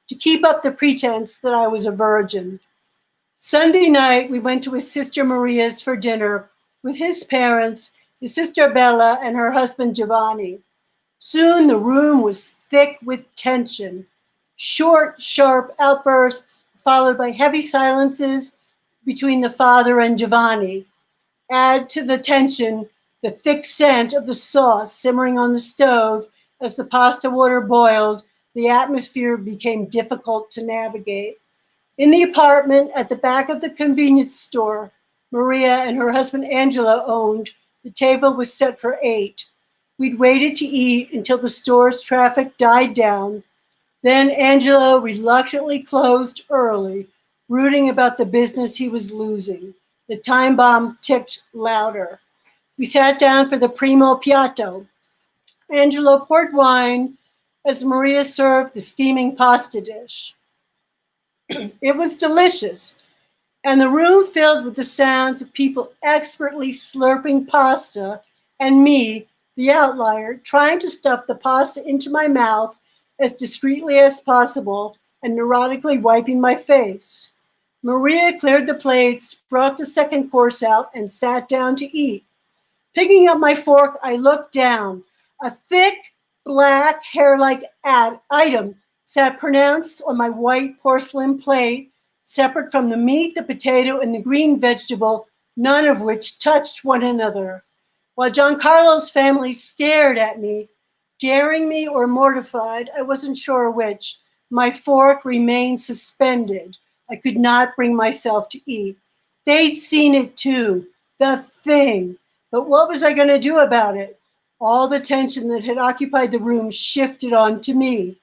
to keep up the pretense that I was a virgin. Sunday night, we went to his sister Maria's for dinner with his parents, his sister Bella, and her husband Giovanni. Soon the room was thick with tension. Short, sharp outbursts followed by heavy silences between the father and Giovanni. Add to the tension the thick scent of the sauce simmering on the stove as the pasta water boiled. The atmosphere became difficult to navigate. In the apartment at the back of the convenience store Maria and her husband Angelo owned, the table was set for 8. We'd waited to eat until the store's traffic died down. Then Angelo reluctantly closed early, brooding about the business he was losing. The time bomb ticked louder. We sat down for the primo piatto. Angelo poured wine as Maria served the steaming pasta dish. It was delicious, and the room filled with the sounds of people expertly slurping pasta and me, the outlier, trying to stuff the pasta into my mouth as discreetly as possible and neurotically wiping my face. Maria cleared the plates, brought the second course out, and sat down to eat. Picking up my fork, I looked down. A thick, black, hair-like item sat pronounced on my white porcelain plate, separate from the meat, the potato, and the green vegetable, none of which touched one another. While Giancarlo's family stared at me, daring me or mortified, I wasn't sure which, my fork remained suspended. I could not bring myself to eat. They'd seen it too, the thing. But what was I going to do about it? All the tension that had occupied the room shifted onto me.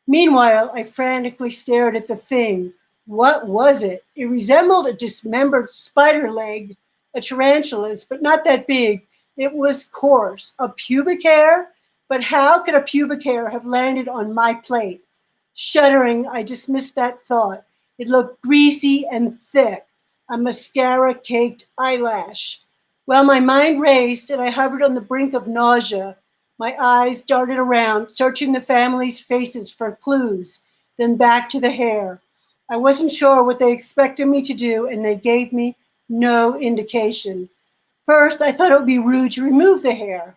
Meanwhile, I frantically stared at the thing. What was it? It resembled a dismembered spider leg, a tarantula's, but not that big. It was coarse, a pubic hair, but how could a pubic hair have landed on my plate? Shuddering, I dismissed that thought. It looked greasy and thick, a mascara-caked eyelash. Well, my mind raced and I hovered on the brink of nausea. My eyes darted around, searching the family's faces for clues, then back to the hair. I wasn't sure what they expected me to do, and they gave me no indication. First, I thought it would be rude to remove the hair.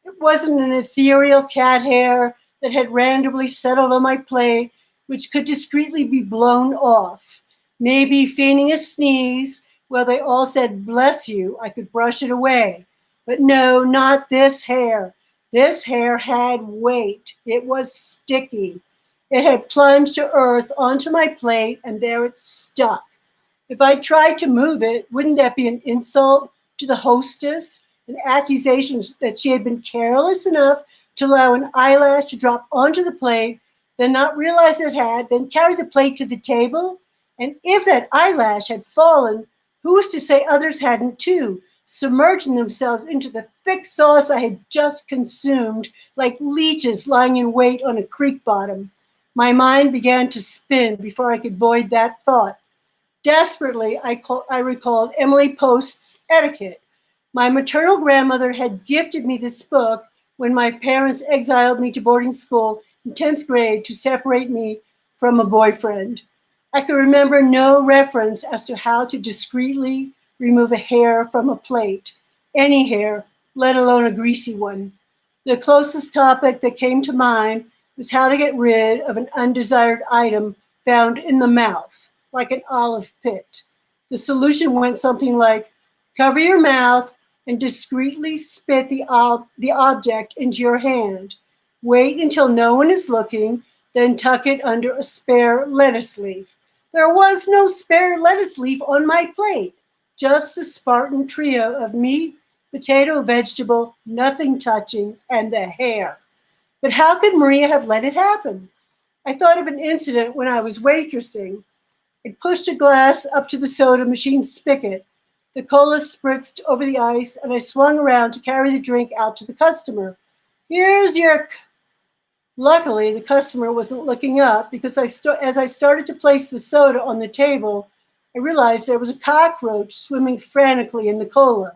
It wasn't an ethereal cat hair that had randomly settled on my plate, which could discreetly be blown off. Maybe feigning a sneeze, well, they all said, "Bless you," I could brush it away. But no, not this hair. This hair had weight. It was sticky. It had plunged to earth onto my plate, and there it stuck. If I tried to move it, wouldn't that be an insult to the hostess? An accusation that she had been careless enough to allow an eyelash to drop onto the plate, then not realize it had, then carry the plate to the table? And if that eyelash had fallen, who was to say others hadn't too, submerging themselves into the thick sauce I had just consumed, like leeches lying in wait on a creek bottom? My mind began to spin before I could void that thought. Desperately, I recalled Emily Post's Etiquette. My maternal grandmother had gifted me this book when my parents exiled me to boarding school in 10th grade to separate me from a boyfriend. I could remember no reference as to how to discreetly remove a hair from a plate, any hair, let alone a greasy one. The closest topic that came to mind was how to get rid of an undesired item found in the mouth, like an olive pit. The solution went something like, cover your mouth and discreetly spit the object into your hand. Wait until no one is looking, then tuck it under a spare lettuce leaf. There was no spare lettuce leaf on my plate, just a Spartan trio of meat, potato, vegetable, nothing touching, and the hair. But how could Maria have let it happen? I thought of an incident when I was waitressing. I pushed a glass up to the soda machine spigot. The cola spritzed over the ice, and I swung around to carry the drink out to the customer. Here's your... Luckily, the customer wasn't looking up because as I started to place the soda on the table, I realized there was a cockroach swimming frantically in the cola.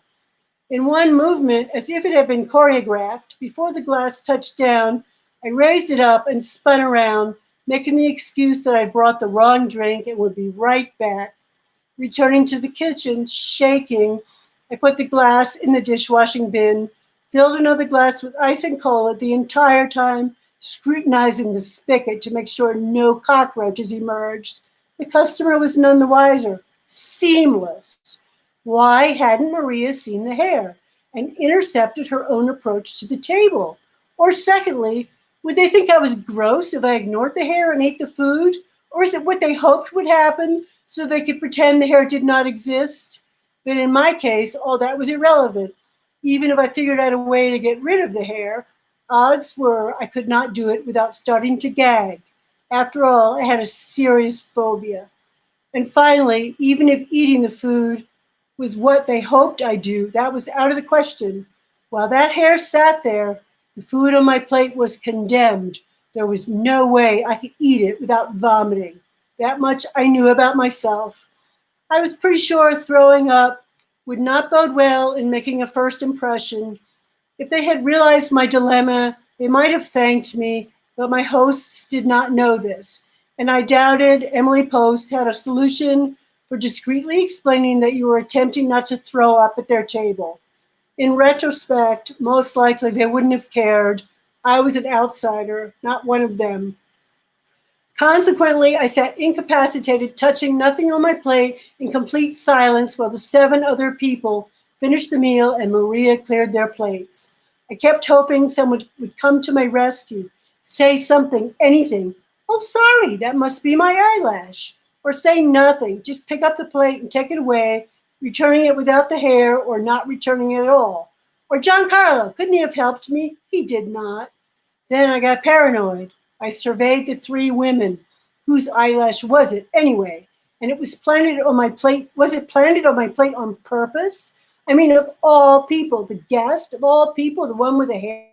In one movement, as if it had been choreographed, before the glass touched down, I raised it up and spun around, making the excuse that I brought the wrong drink and would be right back. Returning to the kitchen, shaking, I put the glass in the dishwashing bin, filled another glass with ice and cola, the entire time scrutinizing the spigot to make sure no cockroaches emerged. The customer was none the wiser. Seamless. Why hadn't Maria seen the hair and intercepted her own approach to the table? Or secondly, would they think I was gross if I ignored the hair and ate the food? Or is it what they hoped would happen so they could pretend the hair did not exist? But in my case, all that was irrelevant. Even if I figured out a way to get rid of the hair, odds were I could not do it without starting to gag. After all, I had a serious phobia. And finally, even if eating the food was what they hoped I'd do, that was out of the question. While that hair sat there, the food on my plate was condemned. There was no way I could eat it without vomiting. That much I knew about myself. I was pretty sure throwing up would not bode well in making a first impression. If they had realized my dilemma, they might have thanked me, but my hosts did not know this. and I doubted Emily Post had a solution for discreetly explaining that you were attempting not to throw up at their table. In retrospect, most likely they wouldn't have cared. I was an outsider, not one of them. Consequently, I sat incapacitated, touching nothing on my plate in complete silence while the 7 other people finished the meal and Maria cleared their plates. I kept hoping someone would come to my rescue, say something, anything. Oh, sorry, that must be my eyelash. Or say nothing, just pick up the plate and take it away, returning it without the hair or not returning it at all. Or Giancarlo, couldn't he have helped me? He did not. Then I got paranoid. I surveyed the 3 women. Whose eyelash was it anyway? And it was planted on my plate. Was it planted on my plate on purpose? I mean, of all people, the guest, of all people, the one with the hair.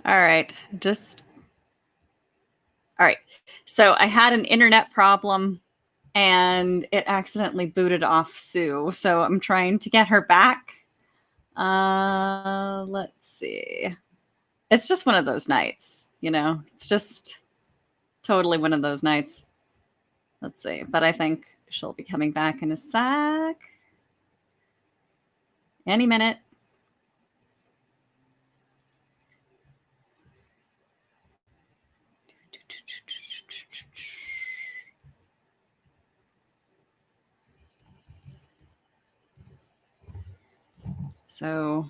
All right. All right. So I had an internet problem and it accidentally booted off Sue. So I'm trying to get her back. Let's see. It's just one of those nights, it's just totally one of those nights. Let's see. But I think she'll be coming back in a sec. Any minute. So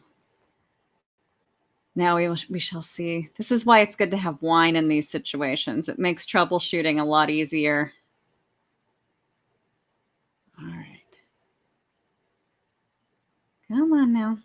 now we shall see. This is why it's good to have wine in these situations. It makes troubleshooting a lot easier. All right. Come on now.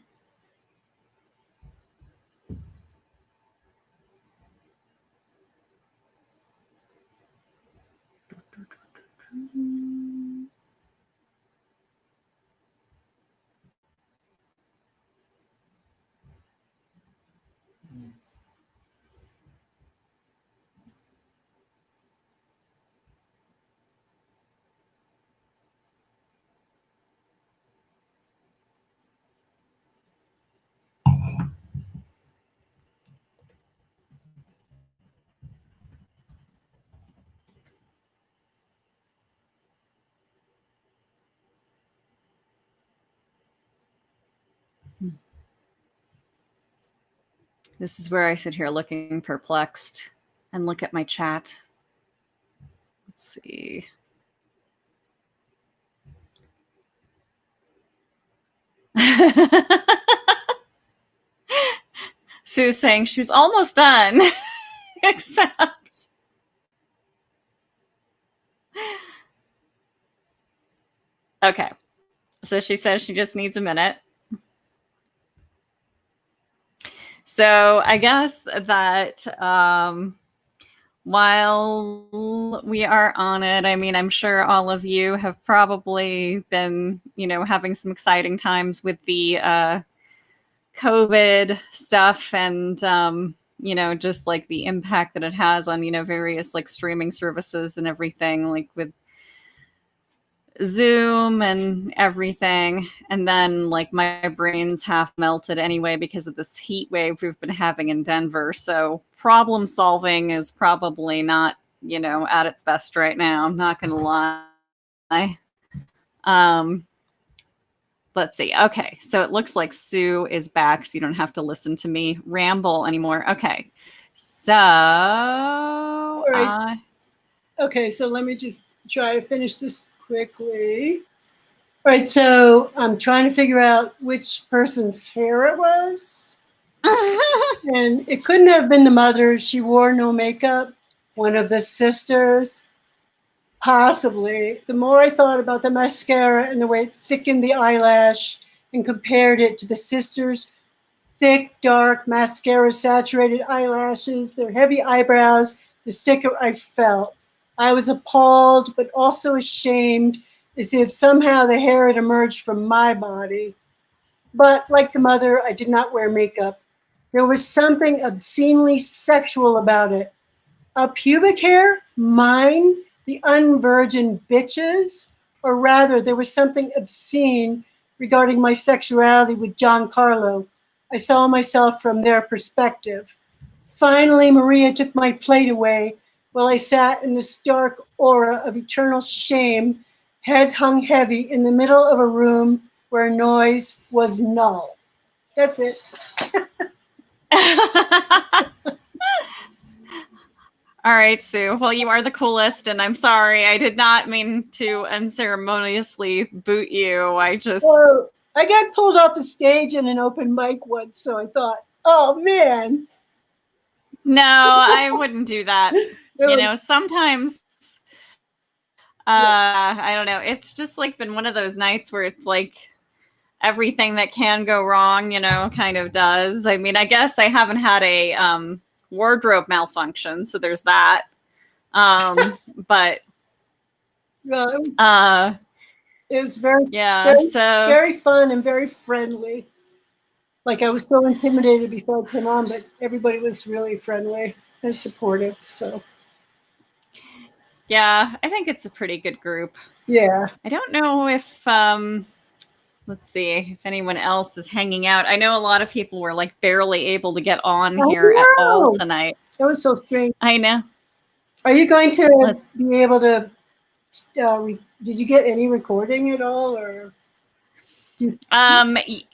This is where I sit here looking perplexed and look at my chat. Let's see. Sue's saying she was almost done, except. Okay. So she says she just needs a minute. So I guess that while we are on it, I mean, I'm sure all of you have probably been, having some exciting times with the COVID stuff and just like the impact that it has on, various like streaming services and everything, like with Zoom and everything. And then like my brain's half melted anyway because of this heat wave we've been having in Denver. So problem solving is probably not, at its best right now. I'm not going to lie. Let's see. Okay. So it looks like Sue is back, so you don't have to listen to me ramble anymore. Okay. So, right. Okay. So let me just try to finish this quickly. All right. So I'm trying to figure out which person's hair it was. And it couldn't have been the mother. She wore no makeup. One of the sisters. Possibly. The more I thought about the mascara and the way it thickened the eyelash and compared it to the sisters' thick, dark, mascara-saturated eyelashes, their heavy eyebrows, the sicker I felt. I was appalled, but also ashamed, as if somehow the hair had emerged from my body. But like the mother, I did not wear makeup. There was something obscenely sexual about it. A pubic hair? Mine? The unvirgin bitches? Or rather, there was something obscene regarding my sexuality with Giancarlo. I saw myself from their perspective. Finally, Maria took my plate away while I sat in this dark aura of eternal shame, head hung heavy in the middle of a room where noise was null. That's it. All right, Sue. Well, you are the coolest, and I'm sorry. I did not mean to unceremoniously boot you. I just... Well, I got pulled off the stage in an open mic once, so I thought, oh, man. No, I wouldn't do that. Sometimes... I don't know. It's just like been one of those nights where it's like everything that can go wrong, kind of does. I mean, I guess I haven't had a... wardrobe malfunction, so there's that. But it was very fun and very friendly. Like I was so intimidated before I came on, but everybody was really friendly and supportive. So yeah, I think it's a pretty good group. Yeah. I don't know if let's see if anyone else is hanging out. I know a lot of people were like barely able to get on here at all tonight. That was so strange. I know. Are you going to be able to, did you get any recording at all? Or?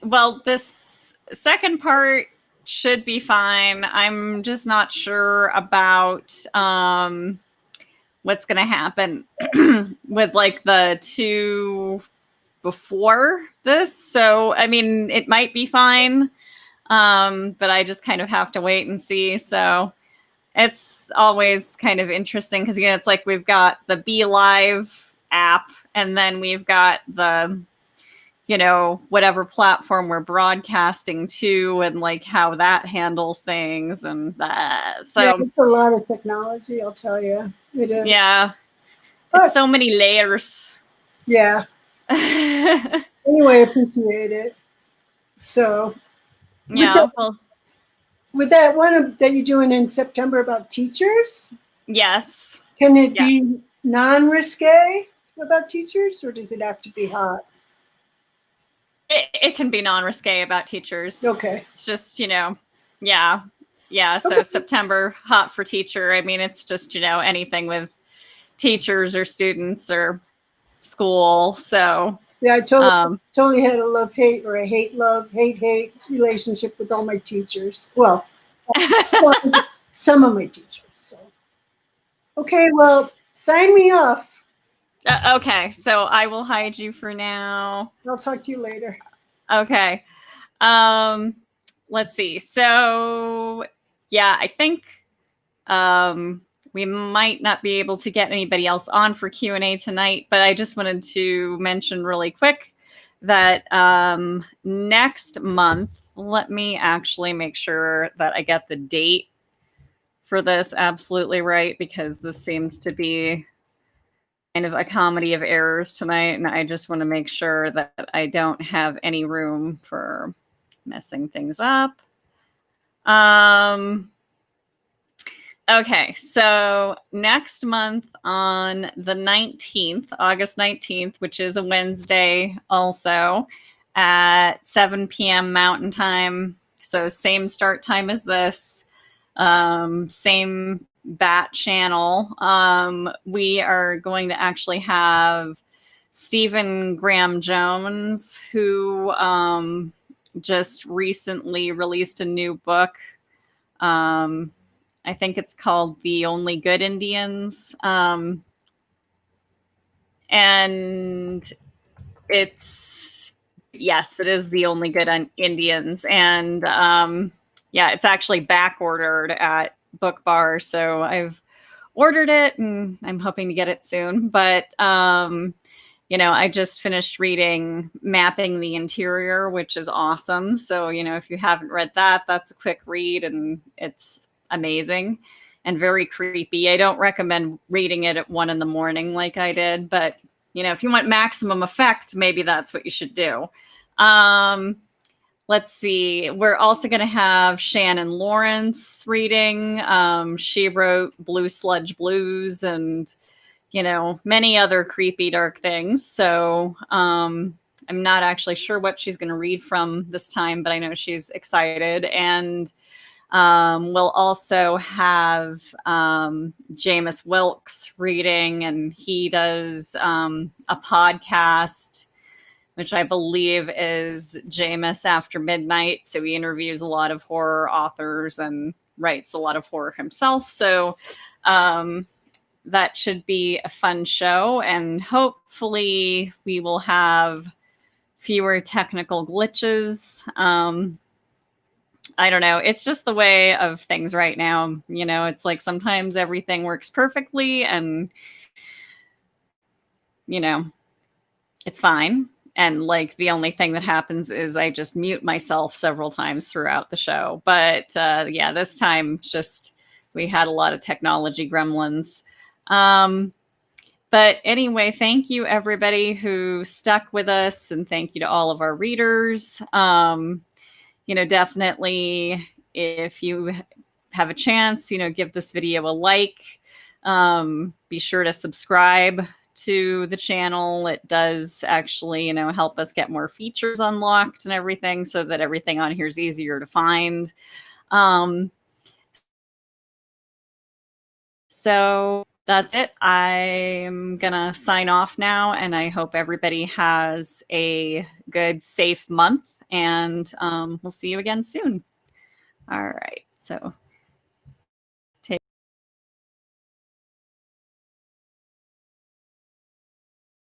Well, this second part should be fine. I'm just not sure about what's going to happen with like the two before this. So, I mean, it might be fine, but I just kind of have to wait and see. So it's always kind of interesting because, it's like we've got the Be Live app and then we've got the, whatever platform we're broadcasting to and like how that handles things and that. So yeah, it's a lot of technology, I'll tell you. It is. Yeah. It's so many layers. Yeah. Anyway, appreciate it. So, yeah. With that one that you're doing in September about teachers? Yes. Can it be non-risque about teachers, or does it have to be hot? It can be non-risque about teachers. Okay. It's just, yeah. So September, hot for teacher. I mean, it's just, anything with teachers or students or school. So yeah, I totally had a love-hate or a hate-love, hate-hate relationship with all my teachers. Well, some of my teachers. So, okay, well, sign me off. Okay, so I will hide you for now. I'll talk to you later. Okay. Let's see. So, yeah, I think we might not be able to get anybody else on for Q&A tonight, but I just wanted to mention really quick that next month, let me actually make sure that I get the date for this absolutely right, because this seems to be kind of a comedy of errors tonight, and I just want to make sure that I don't have any room for messing things up. Okay, so next month on the 19th, August 19th, which is a Wednesday also, at 7 p.m. Mountain Time. So same start time as this, same bat channel. We are going to actually have Stephen Graham Jones, who just recently released a new book. I think it's called The Only Good Indians. And it's, yes, it is The Only Good Indians. And yeah, it's actually back ordered at Book Bar. So I've ordered it and I'm hoping to get it soon. But, you know, I just finished reading Mapping the Interior, which is awesome. So, you know, if you haven't read that, that's a quick read and it's amazing and very creepy. I don't recommend reading it at 1 a.m. like I did, but you know, if you want maximum effect, maybe that's what you should do. Let's see. We're also going to have Shannon Lawrence reading. She wrote Blue Sludge Blues and, you know, many other creepy, dark things. So I'm not actually sure what she's going to read from this time, but I know she's excited. And we'll also have Jameis Wilkes reading, and he does a podcast, which I believe is Jameis After Midnight. So he interviews a lot of horror authors and writes a lot of horror himself. So that should be a fun show, and hopefully we will have fewer technical glitches. I don't know. It's just the way of things right now. You know, it's like sometimes everything works perfectly and, you know, it's fine. And like the only thing that happens is I just mute myself several times throughout the show. But yeah, this time just we had a lot of technology gremlins. But anyway, thank you everybody who stuck with us, and thank you to all of our readers. You know, definitely if you have a chance, you know, give this video a like. Be sure to subscribe to the channel. It does actually, you know, help us get more features unlocked and everything so that everything on here is easier to find. So that's it. I'm gonna sign off now, and I hope everybody has a good, safe month, and we'll see you again soon. All right, so